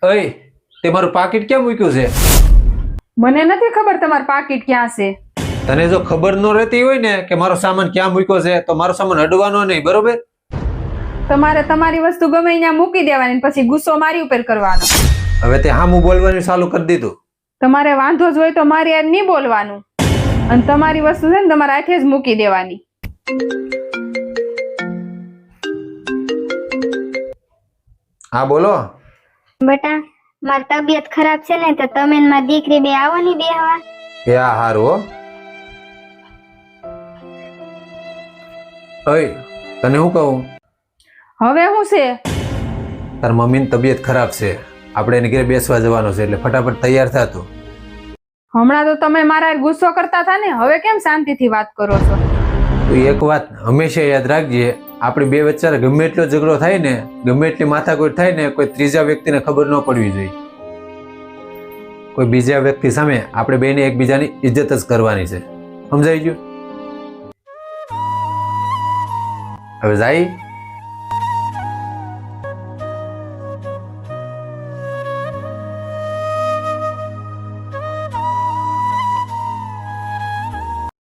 અય તે મારું પાકીટ ક્યાં મૂક્યું છે? મને નથી ખબર તમારું પાકીટ ક્યાં છે. તને જો ખબર ન રહેતી હોય ને કે મારો સામાન ક્યાં મૂક્યો છે તો મારો સામાન અડવાનો નહીં, બરોબર? તમારે તમારી વસ્તુ ગમે ત્યાં મૂકી દેવાની ને પછી ગુસ્સો મારી ઉપર કરવાનો. હવે તે હામું બોલવાનું ચાલુ કરી દીધું. તમારે વાંધો જ હોય તો મારી યાર નહીં બોલવાનું અને તમારી વસ્તુ છે ને તમારે હાથે જ મૂકી દેવાની. હા બોલો. બટા મારી તબિયત ખરાબ છે ને તો તમે ને મારી દીકરી બે આવો ને બેહવા. એ આ હારું હો. અય તને શું કહું? હવે શું છે? તાર મમ્મીની તબિયત ખરાબ છે, આપણે એની ઘરે બેસવા જવાનું છે એટલે ફટાફટ તૈયાર થા તું. હમણાં તો તમે મારા હારે ગુસ્સો કરતા હતા ને, હવે કેમ શાંતિથી વાત કરો છો? તો એક વાત હંમેશા યાદ રાખજે, આપણી બે વચ્ચે ગમે એટલો ઝઘડો થાય ને, ગમે એટલી માથાકૂટ થાય ને, કોઈ ત્રીજા વ્યક્તિને ખબર ન પડવી જોઈએ. કોઈ બીજા વ્યક્તિ સામે આપણે બેને એકબીજાની ઇજ્જત જ કરવાની છે, સમજાઈ ગયું? હવે જાય.